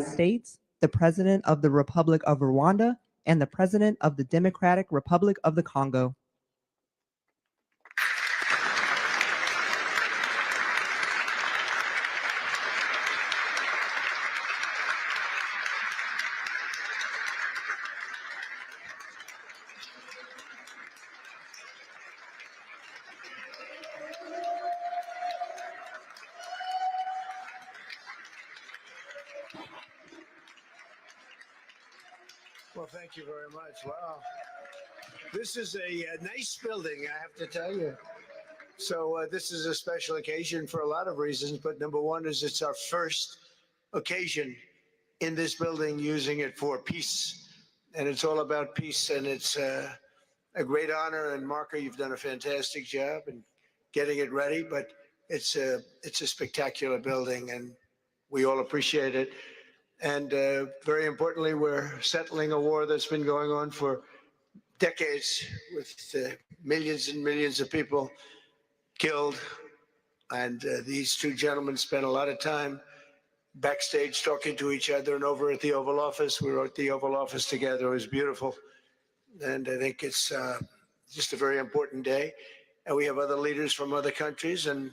States, the President of the Republic of Rwanda, and the President of the Democratic Republic of the Congo. Well, thank you very much. Wow. This is a nice building, I have to tell you. So this is a special occasion for a lot of reasons, but number one is it's our first occasion in this building using it for peace. And it's all about peace, and it's a great honor. And Marco, you've done a fantastic job in getting it ready, but it's a spectacular building, and we all appreciate it. And very importantly, we're settling a war that's been going on for decades with millions and millions of people killed. And these two gentlemen spent a lot of time backstage talking to each other, and over at the Oval Office. We were at the Oval Office together. It was beautiful. And I think it's just a very important day. And we have other leaders from other countries. And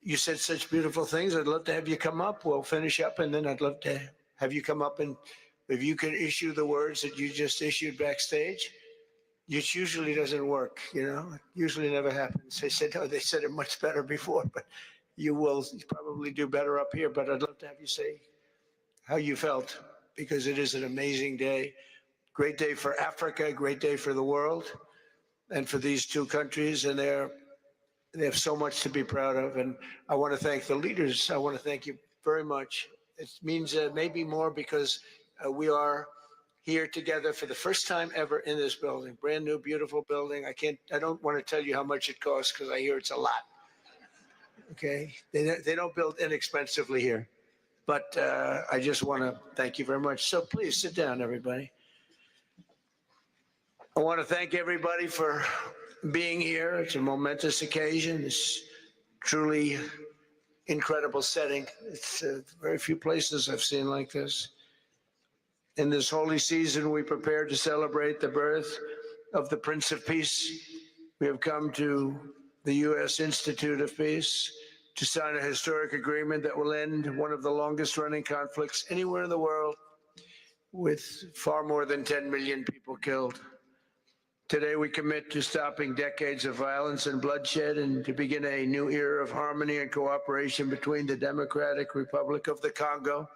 you said such beautiful things. I'd love to have you come up. We'll finish up, and then I'd love to have you come up, and if you could issue the words that you just issued backstage. It usually doesn't work, you know. It usually never happens. They said, no, they said it much better before, but you will probably do better up here. But I'd love to have you say how you felt, because it is an amazing day. Great day for Africa, great day for the world, and for these two countries. And they have so much to be proud of. And I want to thank the leaders. I want to thank you very much. It means maybe more because we are here together for the first time ever in this building. Brand new, beautiful building. I don't want to tell you how much it costs, because I hear it's a lot. Okay? They don't build inexpensively here. But I just want to thank you very much. So please sit down, everybody. I want to thank everybody for being here. It's a momentous occasion. It's truly incredible setting. It's very few places I've seen like this. In this holy season, we prepare to celebrate the birth of the Prince of Peace. We have come to the U.S. Institute of Peace to sign a historic agreement that will end one of the longest running conflicts anywhere in the world, with far more than 10 million people killed. Today, we commit to stopping decades of violence and bloodshed, and to begin a new era of harmony and cooperation between the Democratic Republic of the Congo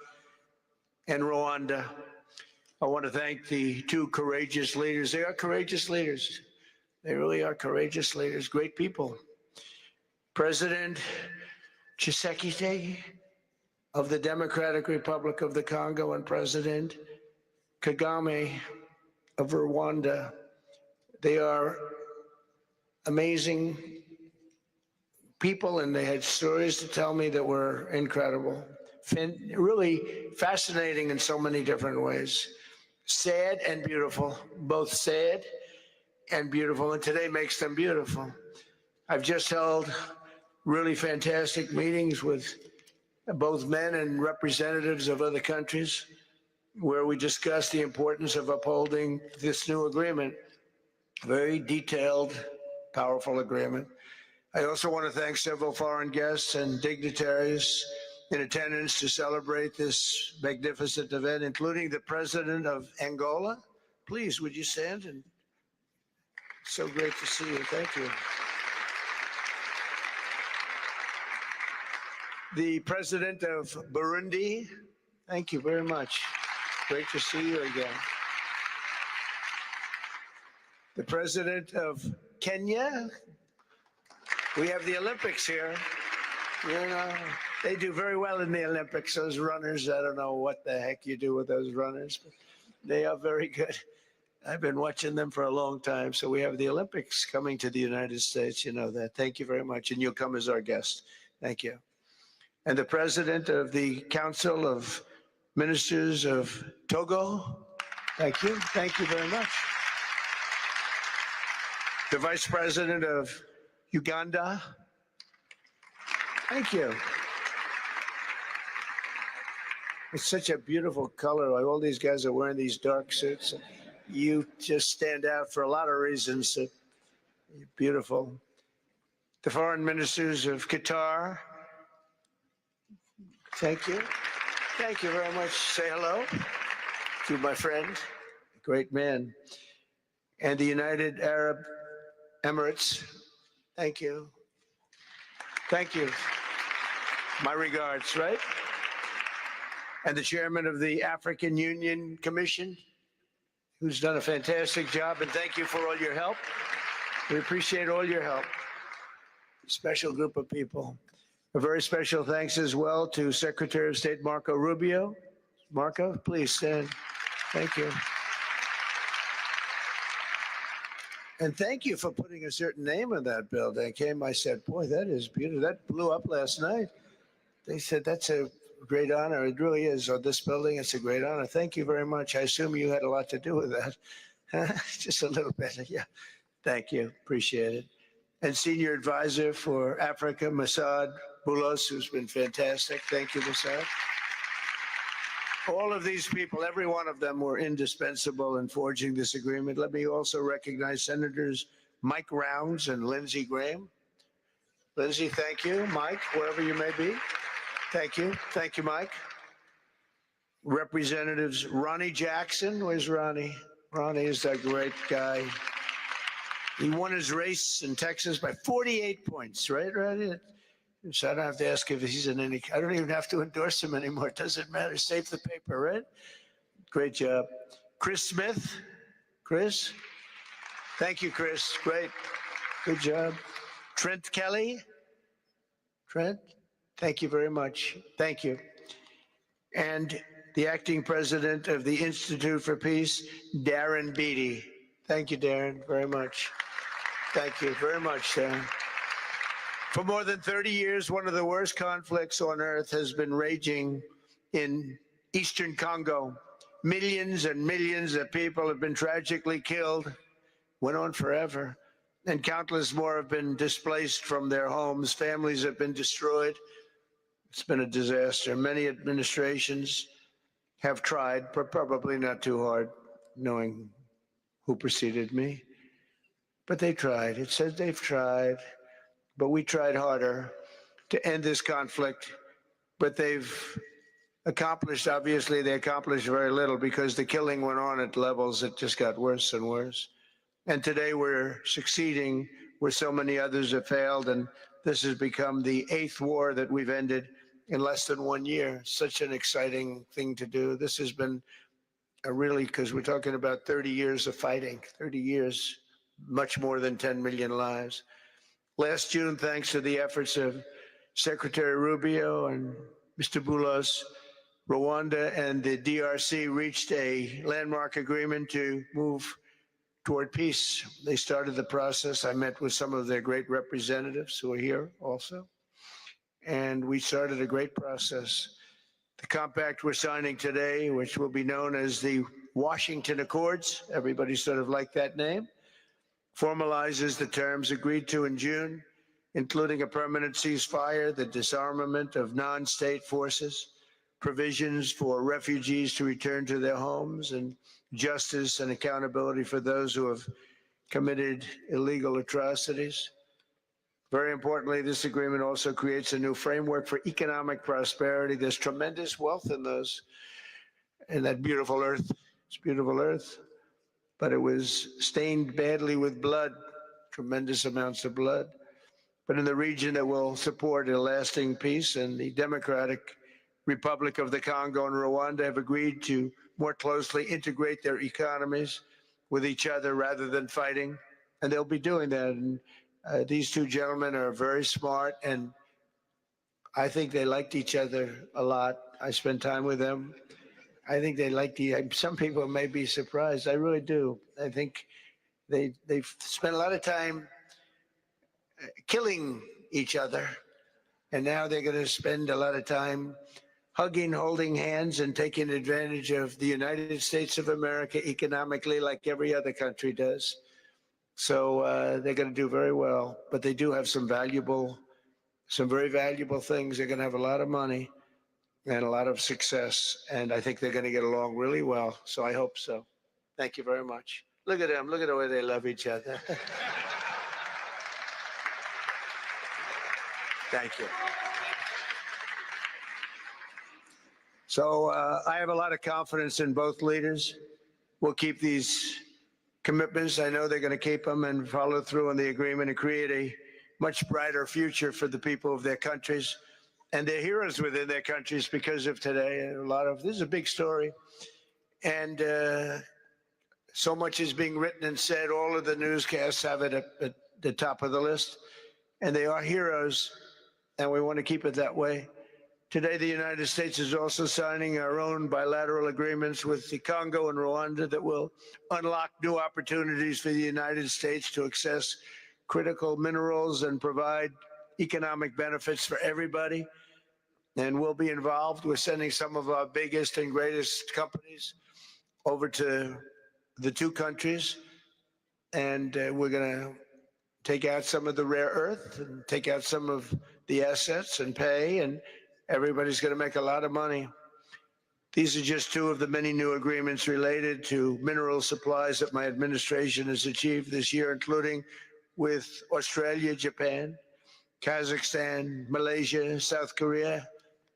and Rwanda. I want to thank the two courageous leaders. They are courageous leaders. They really are courageous leaders, great people. President Tshisekedi of the Democratic Republic of the Congo, and President Kagame of Rwanda. They are amazing people, and they had stories to tell me that were incredible. Really fascinating in so many different ways. Sad and beautiful, both sad and beautiful, and today makes them beautiful. I've just held really fantastic meetings with both men and representatives of other countries, where we discussed the importance of upholding this new agreement. Very detailed, powerful agreement. I also want to thank several foreign guests and dignitaries in attendance to celebrate this magnificent event, including the President of Angola. Please, would you stand? And so great to see you. Thank you. The President of Burundi. Thank you very much. Great to see you again. The President of Kenya. We have the Olympics here. You know, they do very well in the Olympics, those runners. I don't know what the heck you do with those runners, but they are very good. I've been watching them for a long time. So we have the Olympics coming to the United States. You know that. Thank you very much. And you'll come as our guest. Thank you. And the President of the Council of Ministers of Togo. Thank you. Thank you very much. The Vice President of Uganda. Thank you. It's such a beautiful color. Like all these guys are wearing these dark suits. You just stand out for a lot of reasons. You're beautiful. The foreign ministers of Qatar, thank you. Thank you very much. Say hello to my friend, great man. And the United Arab Emirates, thank you. Thank you. My regards, right? And the chairman of the African Union Commission, who's done a fantastic job, and thank you for all your help. We appreciate all your help. Special group of people. A very special thanks as well to Secretary of State Marco Rubio. Marco, please stand. Thank you. And thank you for putting a certain name on that building. I said, boy, that is beautiful. That blew up last night. They said, that's a great honor. It really is. On this building, it's a great honor. Thank you very much. I assume you had a lot to do with that. Just a little bit. Yeah. Thank you. Appreciate it. And Senior Advisor for Africa, Masad Boulos, who's been fantastic. Thank you, Masad. All of these people, every one of them were indispensable in forging this agreement. Let me also recognize Senators Mike Rounds and Lindsey Graham. Lindsey, thank you. Mike, wherever you may be. Thank you. Thank you, Mike. Representatives Ronnie Jackson. Where's Ronnie? Ronnie is a great guy. He won his race in Texas by 48 points, right, Ronnie? So I don't have to ask if he's in any, I don't even have to endorse him anymore. It doesn't matter. Save the paper, right? Great job. Chris Smith. Chris. Thank you, Chris. Great. Good job. Trent Kelly. Trent. Thank you very much. Thank you. And the acting president of the Institute for Peace, Darren Beatty. Thank you, Darren, very much. Thank you very much, Darren. For more than 30 years, one of the worst conflicts on earth has been raging in eastern Congo. Millions and millions of people have been tragically killed, went on forever, and countless more have been displaced from their homes. Families have been destroyed. It's been a disaster. Many administrations have tried, but probably not too hard, knowing who preceded me. But they tried. It says they've tried. But we tried harder to end this conflict. But they've accomplished, obviously, they accomplished very little because the killing went on at levels that just got worse and worse. And today we're succeeding where so many others have failed. And this has become the 8th war that we've ended in less than 1 year. Such an exciting thing to do. This has been a really, because we're talking about 30 years of fighting, 30 years, much more than 10 million lives. Last June, thanks to the efforts of Secretary Rubio and Mr. Boulos, Rwanda and the DRC reached a landmark agreement to move toward peace. They started the process. I met with some of their great representatives who are here also. And we started a great process. The compact we're signing today, which will be known as the Washington Accords, everybody sort of liked that name, formalizes the terms agreed to in June, including a permanent ceasefire, the disarmament of non-state forces, provisions for refugees to return to their homes, and justice and accountability for those who have committed illegal atrocities. Very importantly, this agreement also creates a new framework for economic prosperity. There's tremendous wealth in that beautiful earth. It's beautiful earth. But it was stained badly with blood, tremendous amounts of blood. But in the region that will support a lasting peace, and the Democratic Republic of the Congo and Rwanda have agreed to more closely integrate their economies with each other rather than fighting. And they'll be doing that. And these two gentlemen are very smart, and I think they liked each other a lot. I spent time with them. I think they like some people may be surprised. I really do. I think they've spent a lot of time killing each other. And now they're going to spend a lot of time hugging, holding hands, and taking advantage of the United States of America economically like every other country does. So they're going to do very well. But they do have some very valuable things. They're going to have a lot of money. and a lot of success. And I think they're going to get along really well. So I hope so. Thank you very much. Look at them. Look at the way they love each other. Thank you. So I have a lot of confidence in both leaders. We'll keep these commitments. I know they're going to keep them and follow through on the agreement and create a much brighter future for the people of their countries and their heroes within their countries because of today. This is a big story. And so much is being written and said. All of the newscasts have it at the top of the list. And they are heroes, and we want to keep it that way. Today, the United States is also signing our own bilateral agreements with the Congo and Rwanda that will unlock new opportunities for the United States to access critical minerals and provide economic benefits for everybody. And we'll be involved. We're sending some of our biggest and greatest companies over to the two countries, and we're going to take out some of the rare earth and take out some of the assets and pay, and everybody's going to make a lot of money. These are just two of the many new agreements related to mineral supplies that my administration has achieved this year, including with Australia, Japan, Kazakhstan, Malaysia, South Korea,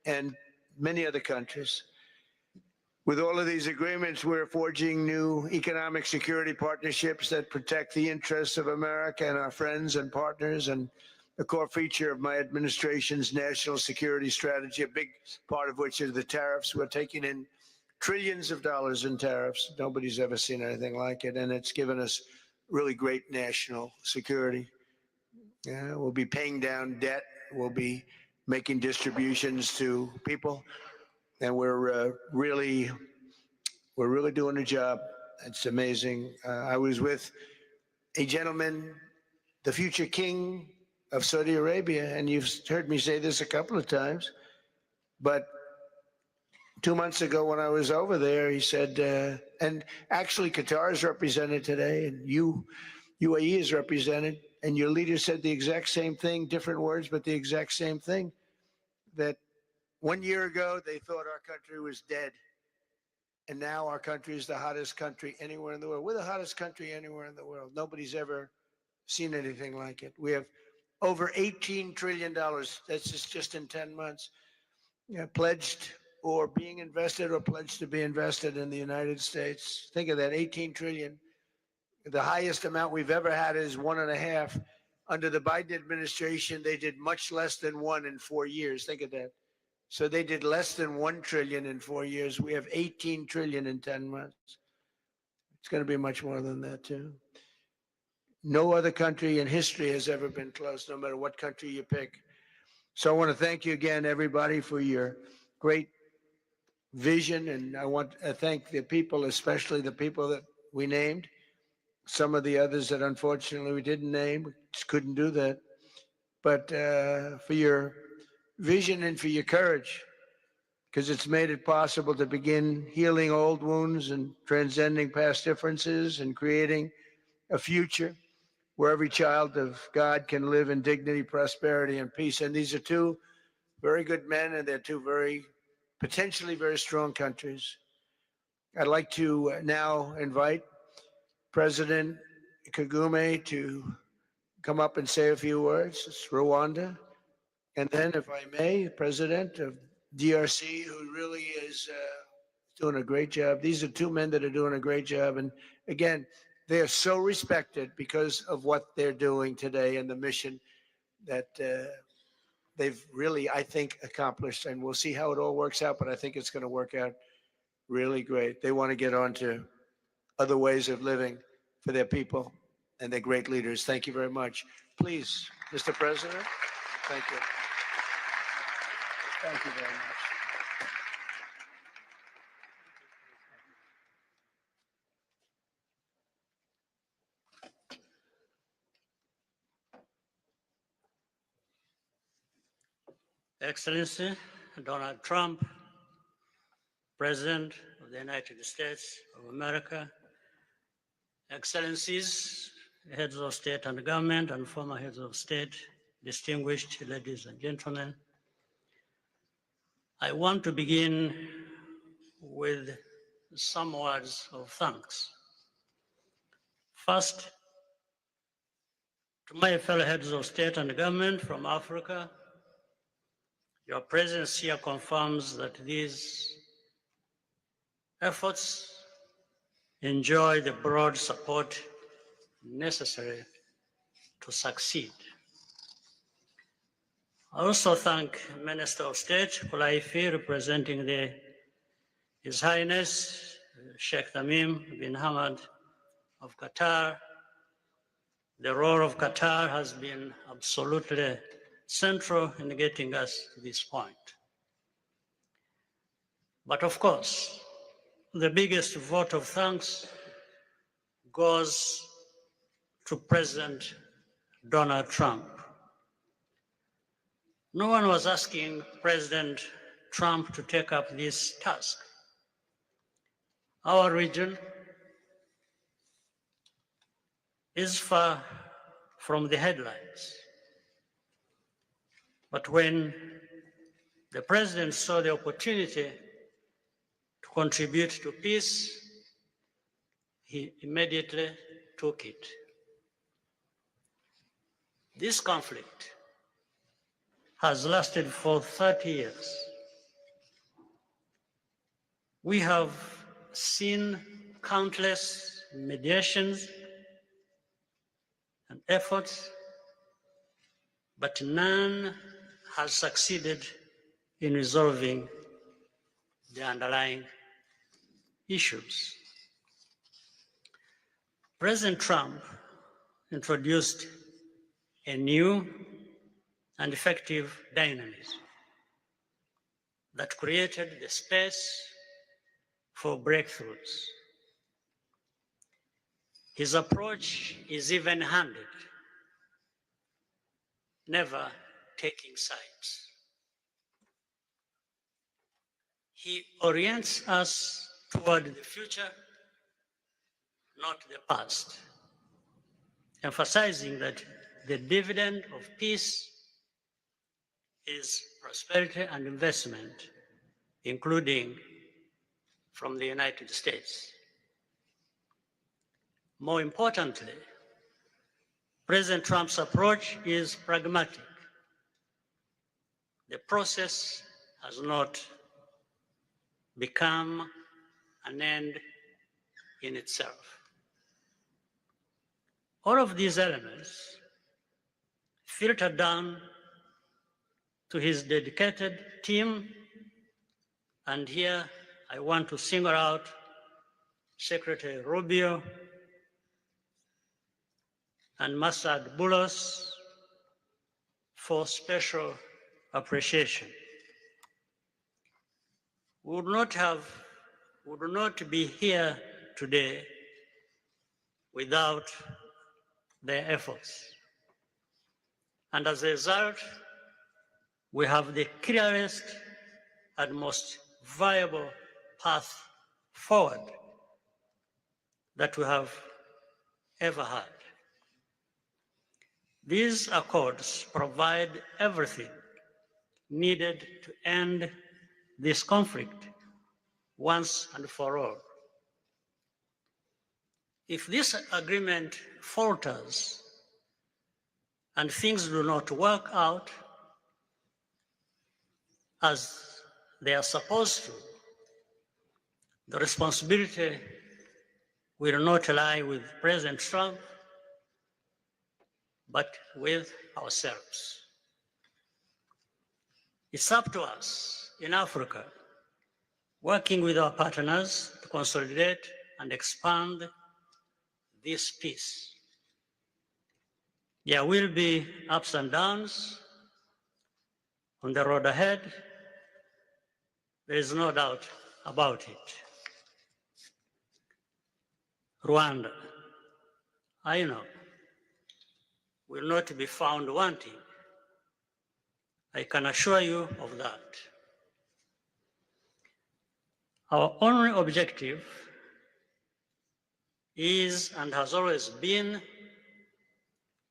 and many other countries. With all of these agreements, we're forging new economic security partnerships that protect the interests of America and our friends and partners, and a core feature of my administration's national security strategy, a big part of which is the tariffs. We're taking in trillions of dollars in tariffs. Nobody's ever seen anything like it, and it's given us really great national security. We'll be paying down debt. We'll be making distributions to people, and we're really doing a job. It's amazing. I was with a gentleman, the future king of Saudi Arabia, and you've heard me say this a couple of times, but 2 months ago when I was over there, he said, and actually Qatar is represented today, and UAE is represented, and your leader said the exact same thing, different words, but the exact same thing, that 1 year ago they thought our country was dead. And now our country is the hottest country anywhere in the world. We're the hottest country anywhere in the world. Nobody's ever seen anything like it. We have over $18 trillion. That's just in 10 months. Pledged or being invested or pledged to be invested in the United States. Think of that, 18 trillion. The highest amount we've ever had is 1.5. Under the Biden administration, they did much less than 1 in 4 years. Think of that. So they did less than 1 trillion in 4 years. We have 18 trillion in 10 months. It's going to be much more than that, too. No other country in history has ever been close, no matter what country you pick. So I want to thank you again, everybody, for your great vision. And I want to thank the people, especially the people that we named. Some of the others that unfortunately we didn't name, we just couldn't do that. But for your vision and for your courage, because it's made it possible to begin healing old wounds and transcending past differences and creating a future where every child of God can live in dignity, prosperity, and peace. And these are two very good men, and they're two potentially very strong countries. I'd like to now invite President Kagame to come up and say a few words. It's Rwanda. And then, if I may, President of DRC, who really is doing a great job. These are two men that are doing a great job. And again, they are so respected because of what they're doing today and the mission that they've really, I think, accomplished. And we'll see how it all works out, but I think it's going to work out really great. They want to get on to other ways of living for their people, and they're great leaders. Thank you very much. Please, Mr. President, thank you. Thank you very much. Excellency Donald Trump, President of the United States of America, Excellencies, heads of state and government and former heads of state, distinguished ladies and gentlemen, I want to begin with some words of thanks. First, to my fellow heads of state and government from Africa, your presence here confirms that these efforts enjoy the broad support necessary to succeed. I also thank Minister of State Kulaifi, representing His Highness Sheikh Tamim bin Hamad of Qatar. The role of Qatar has been absolutely central in getting us to this point. But of course, the biggest vote of thanks goes to President Donald Trump. No one was asking President Trump to take up this task. Our region is far from the headlines. But when the president saw the opportunity to contribute to peace, he immediately took it. This conflict has lasted for 30 years. We have seen countless mediations and efforts, but none has succeeded in resolving the underlying issues. President Trump introduced a new and effective dynamism that created the space for breakthroughs. His approach is even-handed, never taking sides. He orients us toward the future, not the past, emphasizing that the dividend of peace is prosperity and investment, including from the United States. More importantly, President Trump's approach is pragmatic. The process has not become an end in itself. All of these elements filter down to his dedicated team, and here I want to single out Secretary Rubio and Masad Boulos for special appreciation. We would not be here today without their efforts. And as a result, we have the clearest and most viable path forward that we have ever had. These accords provide everything needed to end this conflict once and for all. If this agreement falters and things do not work out as they are supposed to, the responsibility will not lie with President Trump, but with ourselves. It's up to us in Africa, working with our partners to consolidate and expand this peace. There will be ups and downs on the road ahead. There is no doubt about it. Rwanda, I know, will not be found wanting. I can assure you of that. Our only objective is and has always been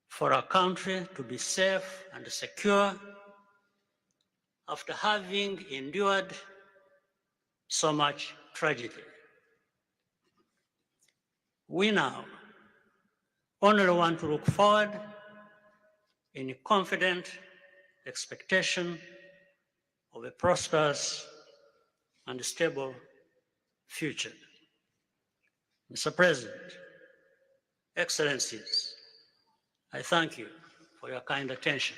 for our country to be safe and secure after having endured so much tragedy. We now only want to look forward in confident expectation of a prosperous and stable future. Mr. President, Excellencies, I thank you for your kind attention.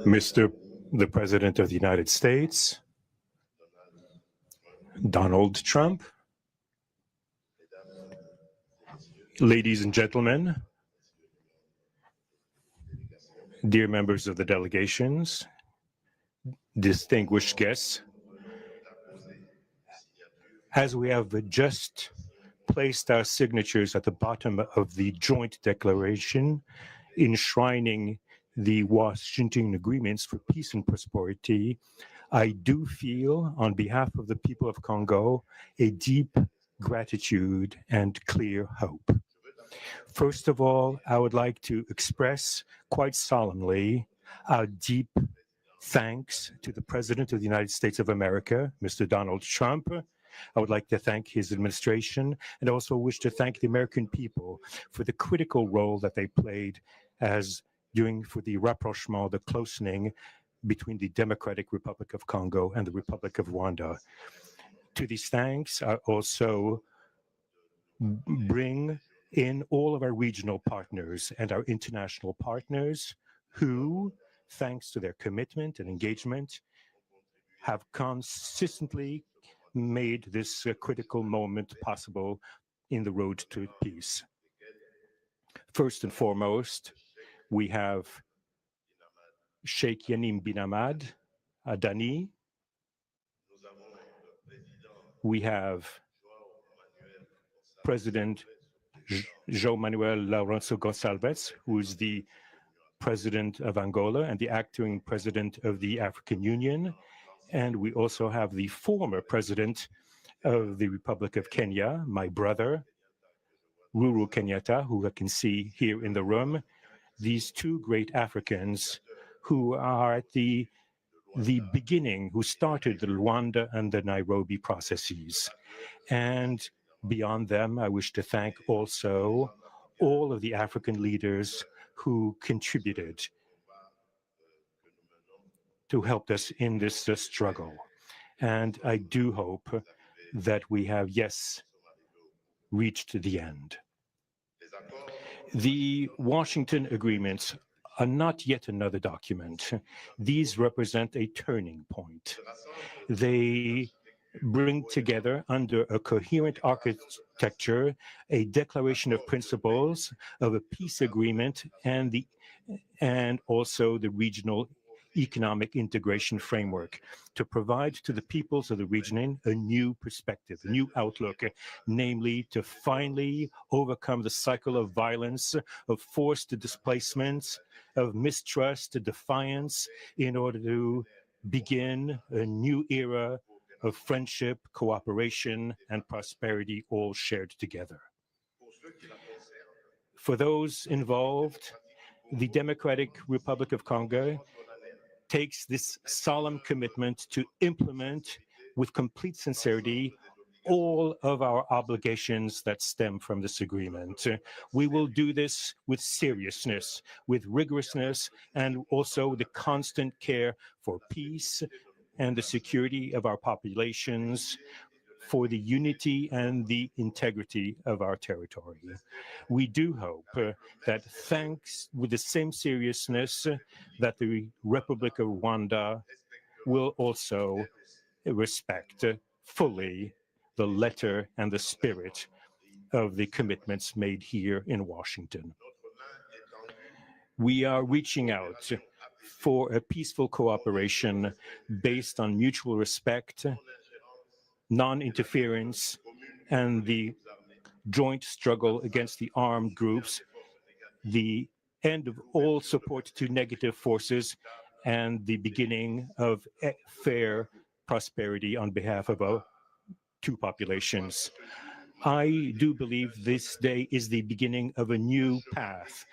Mr. the President of the United States, Donald Trump, ladies and gentlemen, dear members of the delegations, distinguished guests, as we have just placed our signatures at the bottom of the joint declaration enshrining the Washington agreements for peace and prosperity, I do feel, on behalf of the people of Congo, a deep gratitude and clear hope. First of all, I would like to express quite solemnly our deep thanks to the President of the United States of America, Mr. Donald Trump. I would like to thank his administration and also wish to thank the American people for the critical role that they played as for the rapprochement, the closening between the Democratic Republic of Congo and the Republic of Rwanda. To these thanks, I also bring in all of our regional partners and our international partners who, thanks to their commitment and engagement, have consistently made this critical moment possible in the road to peace. First and foremost, we have Sheikh Yanim bin Ahmad Adani. We have President João Manuel Lourenço Gonçalves, who is the President of Angola and the acting President of the African Union. And we also have the former President of the Republic of Kenya, my brother, Uhuru Kenyatta, who I can see here in the room. These two great Africans who are at the beginning, who started the Rwanda and the Nairobi processes. And beyond them, I wish to thank also all of the African leaders who contributed to help us in this struggle. And I do hope that we have, yes, reached the end. The Washington agreements are not yet another document. These represent a turning point. They bring together under a coherent architecture a declaration of principles of a peace agreement and also the regional economic integration framework to provide to the peoples of the region a new perspective, a new outlook, namely to finally overcome the cycle of violence, of forced displacements, of mistrust, defiance, in order to begin a new era of friendship, cooperation, and prosperity all shared together. For those involved, the Democratic Republic of Congo takes this solemn commitment to implement with complete sincerity all of our obligations that stem from this agreement. We will do this with seriousness, with rigorousness, and also the constant care for peace and the security of our populations, for the unity and the integrity of our territory. We do hope that thanks with the same seriousness that the Republic of Rwanda will also respect fully the letter and the spirit of the commitments made here in Washington. We are reaching out for a peaceful cooperation based on mutual respect, non-interference, and the joint struggle against the armed groups, the end of all support to negative forces, and the beginning of fair prosperity on behalf of our two populations. I do believe this day is the beginning of a new path.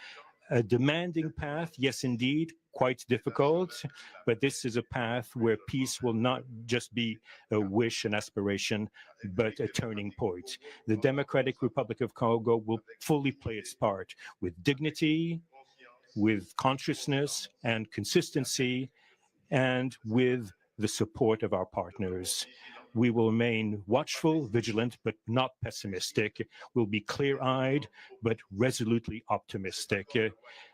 A demanding path, yes, indeed, quite difficult, but this is a path where peace will not just be a wish and aspiration, but a turning point. The Democratic Republic of Congo will fully play its part with dignity, with consciousness and consistency, and with the support of our partners. We will remain watchful, vigilant, but not pessimistic. We'll be clear-eyed, but resolutely optimistic.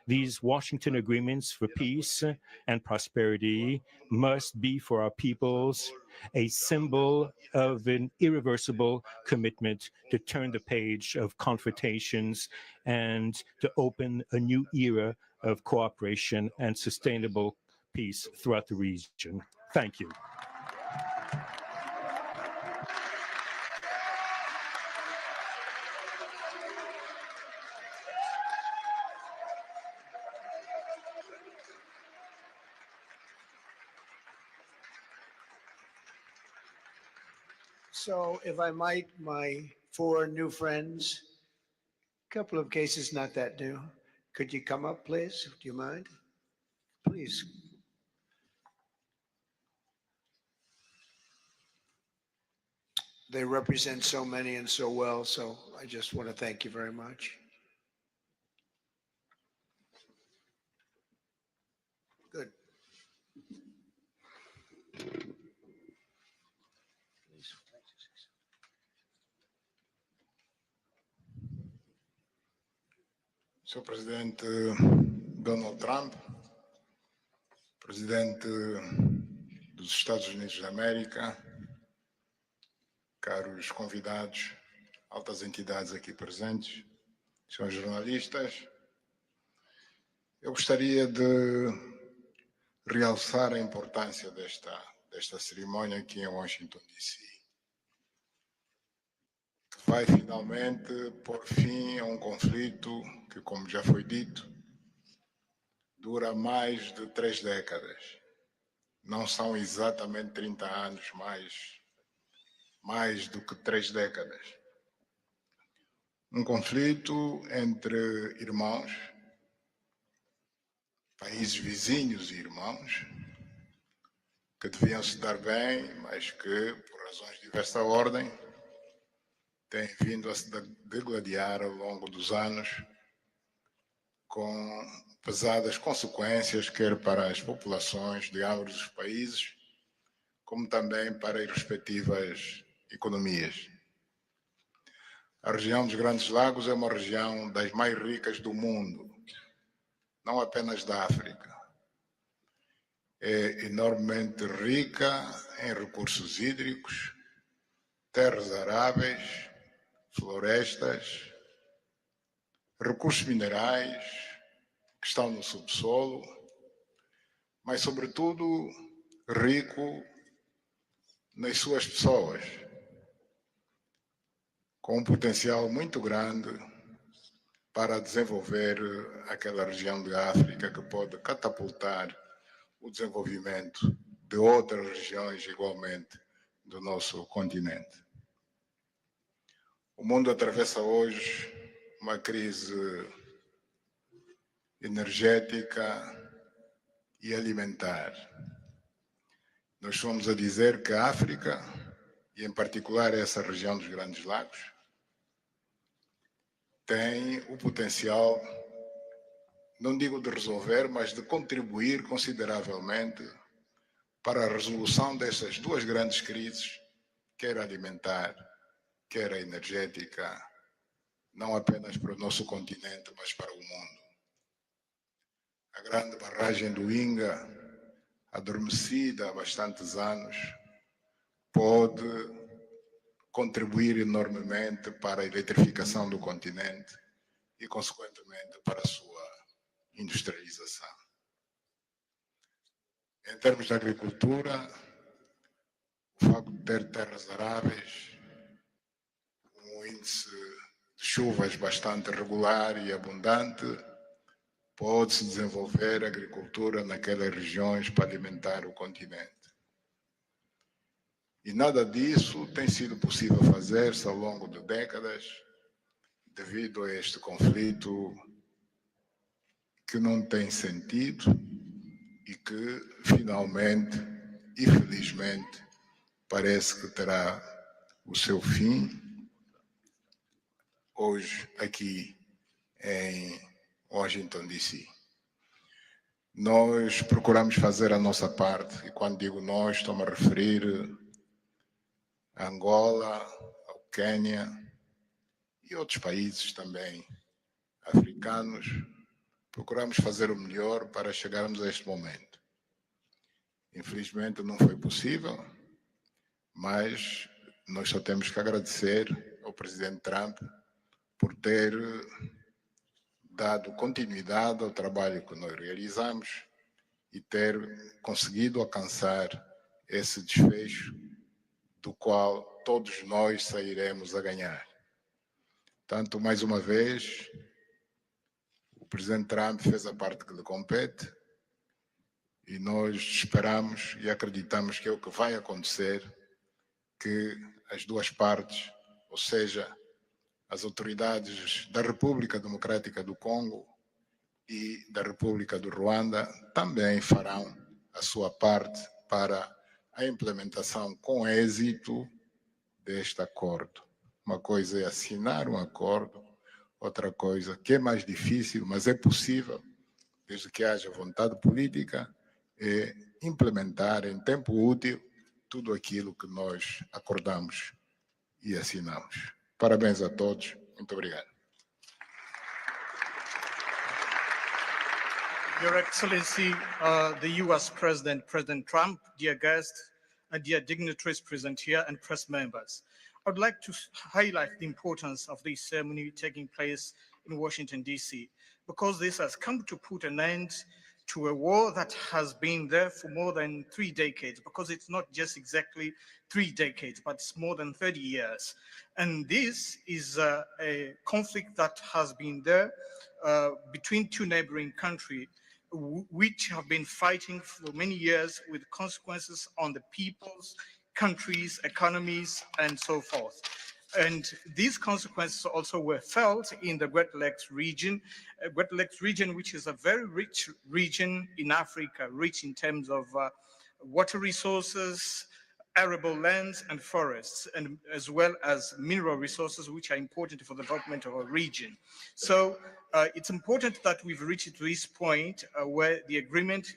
These Washington agreements for peace and prosperity must be for our peoples a symbol of an irreversible commitment to turn the page of confrontations and to open a new era of cooperation and sustainable peace throughout the region. Thank you. So if I might, my four new friends, a couple of cases not that new. Could you come up, please? Do you mind? Please. They represent so many and so well, so I just want to thank you very much. Good. Sr. Presidente Donald Trump, Presidente dos Estados Unidos da América, caros convidados, altas entidades aqui presentes, senhores jornalistas, eu gostaria de realçar a importância desta cerimônia aqui em Washington, D.C., que vai finalmente pôr fim a um conflito que, como já foi dito, dura mais de 3 décadas. Não são exatamente 30 anos, mas mais do que 3 décadas. Um conflito entre irmãos, países vizinhos e irmãos, que deviam se dar bem, mas que, por razões de diversa ordem, têm vindo a se degladiar ao longo dos anos, com pesadas consequências, quer para as populações de ambos os países, como também para as respectivas economias. A região dos Grandes Lagos é uma região das mais ricas do mundo, não apenas da África. É enormemente rica em recursos hídricos, terras aráveis, florestas, recursos minerais que estão no subsolo, mas, sobretudo, rico nas suas pessoas, com um potencial muito grande para desenvolver aquela região de África que pode catapultar o desenvolvimento de outras regiões igualmente do nosso continente. O mundo atravessa hoje uma crise energética e alimentar. Nós fomos a dizer que a África, e em particular essa região dos Grandes Lagos, tem o potencial, não digo de resolver, mas de contribuir consideravelmente para a resolução dessas duas grandes crises, quer alimentar, quer a energética, não apenas para o nosso continente, mas para o mundo. A grande barragem do Inga, adormecida há bastantes anos, pode contribuir enormemente para a eletrificação do continente e, consequentemente, para a sua industrialização. Em termos de agricultura, o facto de ter terras aráveis, um índice de chuvas bastante regular e abundante, pode-se desenvolver agricultura naquelas regiões para alimentar o continente. E nada disso tem sido possível fazer-se ao longo de décadas, devido a este conflito que não tem sentido e que, finalmente e felizmente, parece que terá o seu fim hoje aqui em Washington, D.C. Nós procuramos fazer a nossa parte, e quando digo nós, estou-me a referir a Angola, ao Quênia e outros países também africanos. Procuramos fazer o melhor para chegarmos a este momento. Infelizmente não foi possível, mas nós só temos que agradecer ao presidente Trump por ter dado continuidade ao trabalho que nós realizamos e ter conseguido alcançar esse desfecho do qual todos nós sairemos a ganhar. Portanto, mais uma vez, o presidente Trump fez a parte que lhe compete e nós esperamos e acreditamos que é o que vai acontecer, que as duas partes, ou seja, as autoridades da República Democrática do Congo e da República do Ruanda também farão a sua parte para a implementação com êxito deste acordo. Uma coisa é assinar um acordo, outra coisa que é mais difícil, mas é possível, desde que haja vontade política, é implementar em tempo útil tudo aquilo que nós acordamos e assinamos. Parabéns a todos. Muito obrigado. Your Excellency, the U.S. President, President Trump, dear guests, and dear dignitaries present here and press members. I would like to highlight the importance of this ceremony taking place in Washington, D.C., because this has come to put an end to a war that has been there for more than 3 decades, because it's not just exactly 3 decades, but it's more than 30 years. And this is a conflict that has been there between two neighboring countries, which have been fighting for many years with consequences on the peoples, countries, economies, and so forth. And these consequences also were felt in the Great Lakes region, which is a very rich region in Africa, rich in terms of water resources, arable lands and forests, and as well as mineral resources, which are important for the development of a region. So it's important that we've reached to this point where the agreement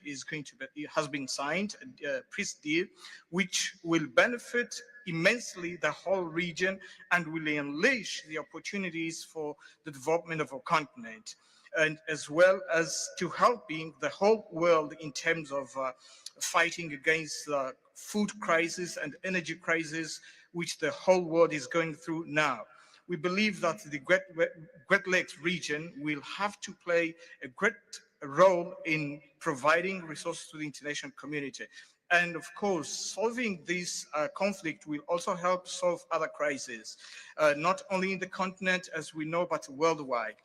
has been signed, a peace deal, which will benefit immensely the whole region and will unleash the opportunities for the development of our continent, and as well as to helping the whole world in terms of fighting against food crisis and energy crisis, which the whole world is going through now. We believe that the Great Lakes region will have to play a great role in providing resources to the international community. And of course, solving this conflict will also help solve other crises, not only in the continent as we know, but worldwide.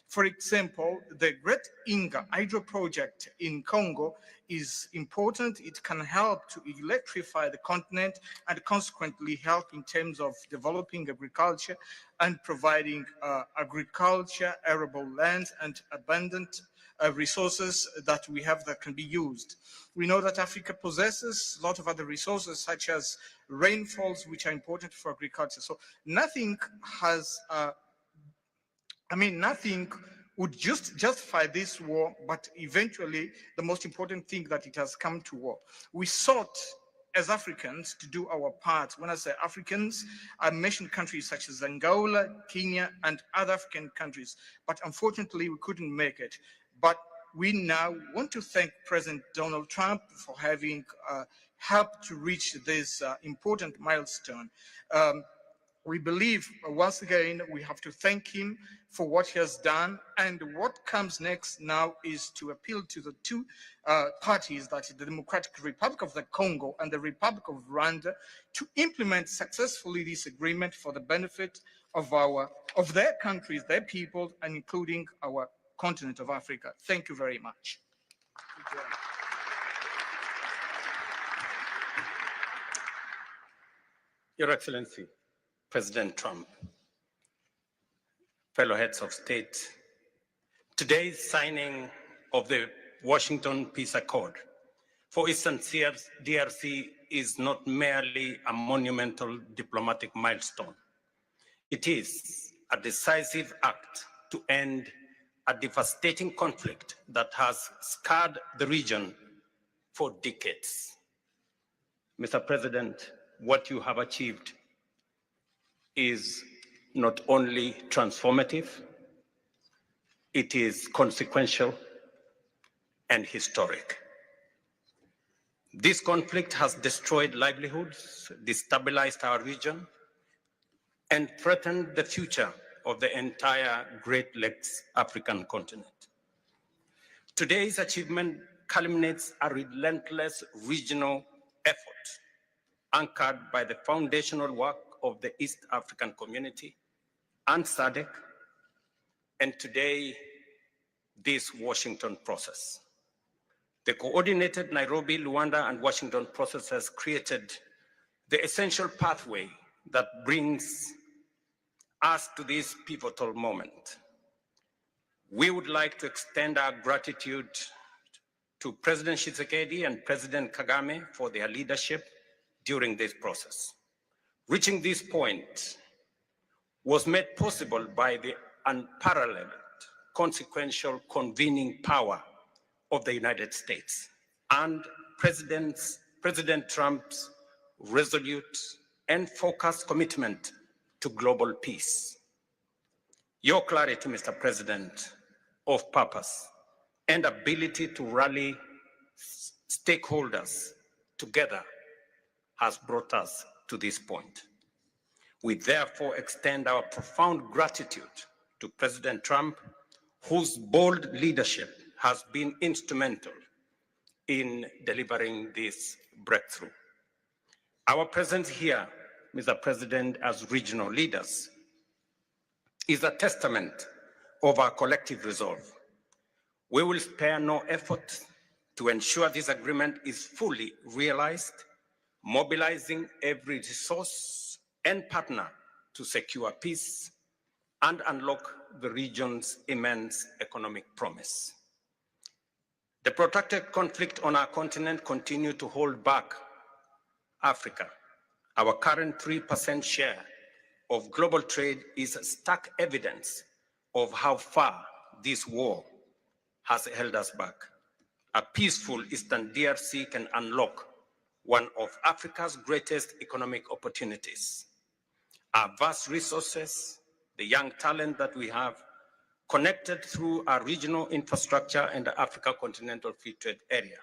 For example, the Great Inga hydro project in Congo is important. It can help to electrify the continent and consequently help in terms of developing agriculture and providing agriculture, arable lands, and abundant resources that we have that can be used. We know that Africa possesses a lot of other resources such as rainfalls, which are important for agriculture. So nothing has nothing would just justify this war, but eventually the most important thing that it has come to war. We sought as Africans to do our part. When I say Africans, I mention countries such as Angola, Kenya, and other African countries, but unfortunately we couldn't make it. But we now want to thank President Donald Trump for having helped to reach this important milestone. We believe, once again, we have to thank him for what he has done. And what comes next now is to appeal to the two parties, that is the Democratic Republic of the Congo and the Republic of Rwanda, to implement successfully this agreement for the benefit of their countries, their people, and including our continent of Africa. Thank you very much. Your Excellency, President Trump, fellow heads of state, today's signing of the Washington Peace Accord for Eastern DRC is not merely a monumental diplomatic milestone. It is a decisive act to end a devastating conflict that has scarred the region for decades. Mr. President, what you have achieved is not only transformative, it is consequential and historic. This conflict has destroyed livelihoods, destabilized our region, and threatened the future of the entire Great Lakes African continent. Today's achievement culminates a relentless regional effort anchored by the foundational work of the East African Community and SADC, and today, this Washington process. The coordinated Nairobi, Luanda, and Washington process has created the essential pathway that brings us to this pivotal moment. We would like to extend our gratitude to President Tshisekedi and President Kagame for their leadership during this process. Reaching this point was made possible by the unparalleled consequential convening power of the United States and President Trump's resolute and focused commitment to global peace. Your clarity, Mr. President, of purpose and ability to rally stakeholders together has brought us to this point. We therefore extend our profound gratitude to President Trump, whose bold leadership has been instrumental in delivering this breakthrough. Our presence here, Mr. President, as regional leaders, is a testament of our collective resolve. We will spare no effort to ensure this agreement is fully realized, mobilizing every resource and partner to secure peace and unlock the region's immense economic promise. The protracted conflict on our continent continues to hold back Africa. Our current 3% share of global trade is stark evidence of how far this war has held us back. A peaceful Eastern DRC can unlock one of Africa's greatest economic opportunities. Our vast resources, the young talent that we have, connected through our regional infrastructure and the Africa Continental Free Trade Area,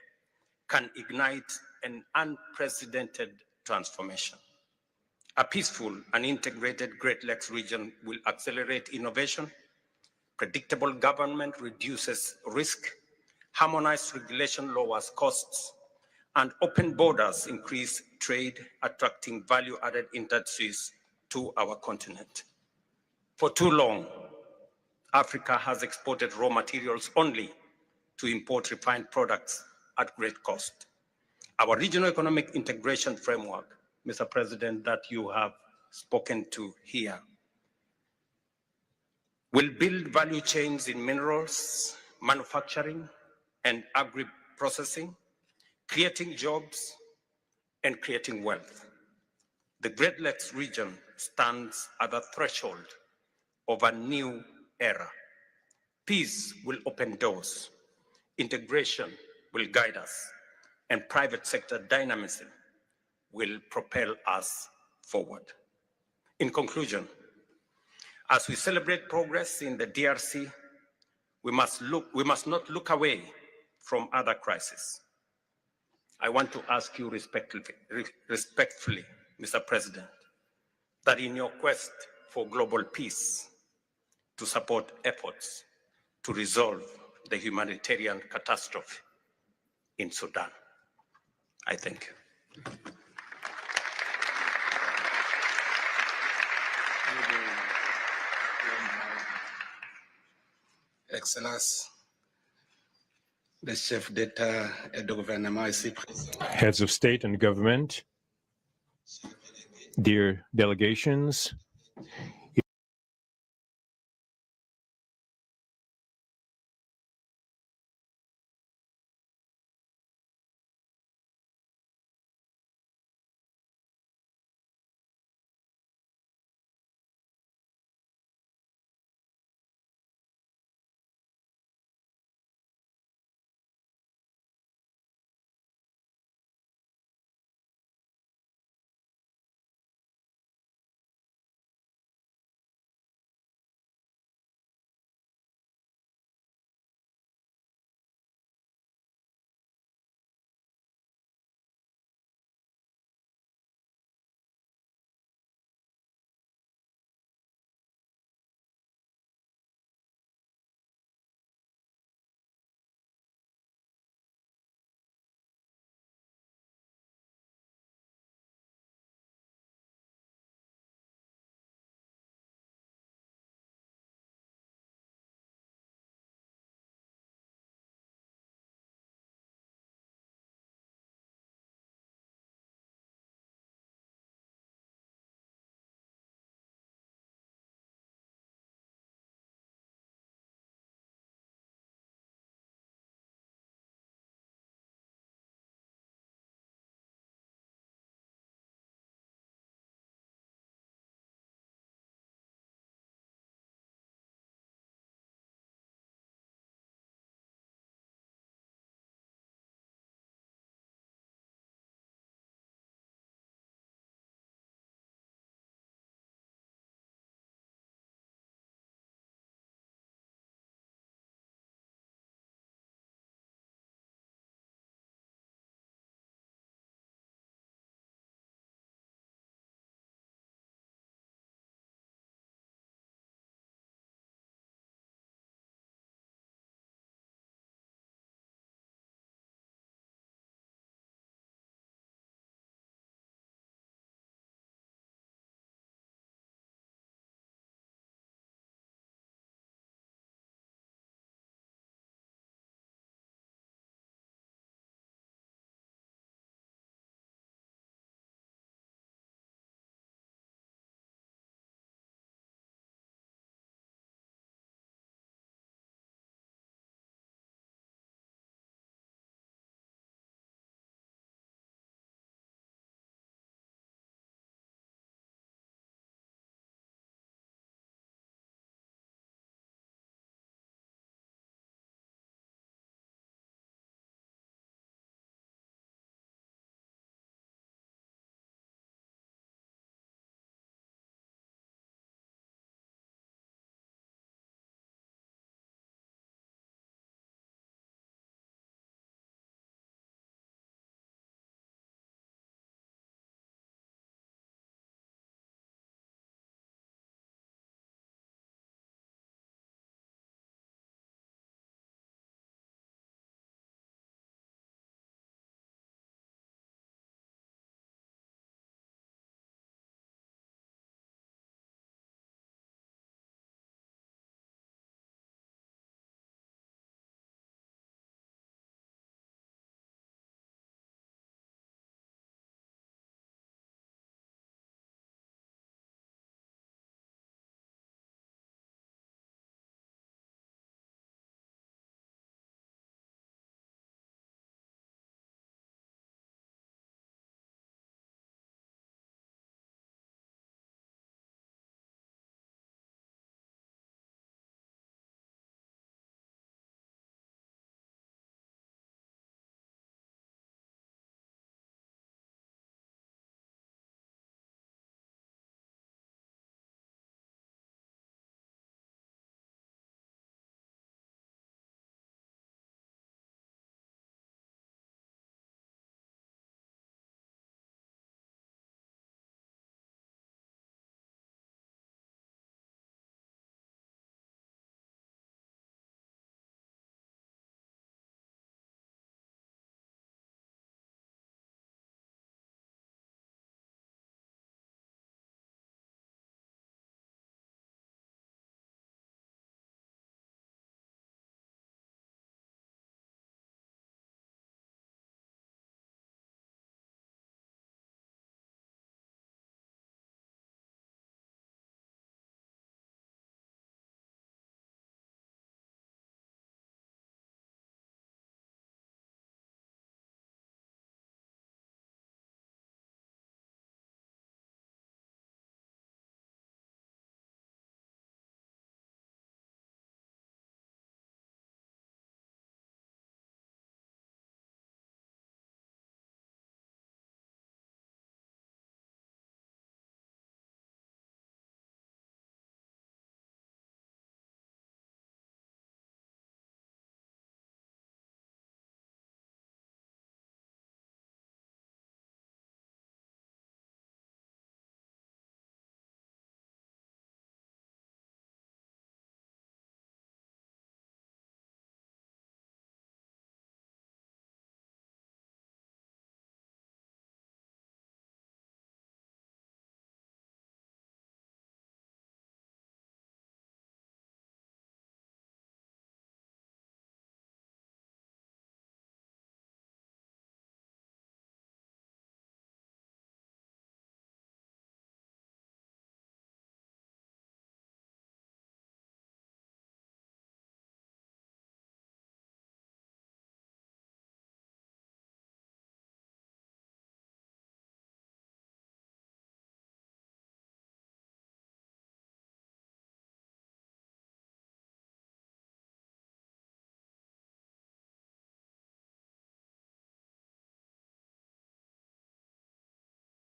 can ignite an unprecedented transformation. A peaceful and integrated Great Lakes region will accelerate innovation, predictable government reduces risk, harmonized regulation lowers costs, and open borders increase trade, attracting value-added industries to our continent. For too long, Africa has exported raw materials only to import refined products at great cost. Our regional economic integration framework, Mr. President, that you have spoken to here, will build value chains in minerals, manufacturing, and agri-processing, creating jobs and creating wealth. The Great Lakes region stands at the threshold of a new era. Peace will open doors, integration will guide us, and private sector dynamism will propel us forward. In conclusion, as we celebrate progress in the DRC, we must not look away from other crises. I want to ask you respectfully, Mr. President, that in your quest for global peace, to support efforts to resolve the humanitarian catastrophe in Sudan. I thank you. Excellence, le chef d'État et de gouvernement ici présent, Heads of state and government, dear delegations,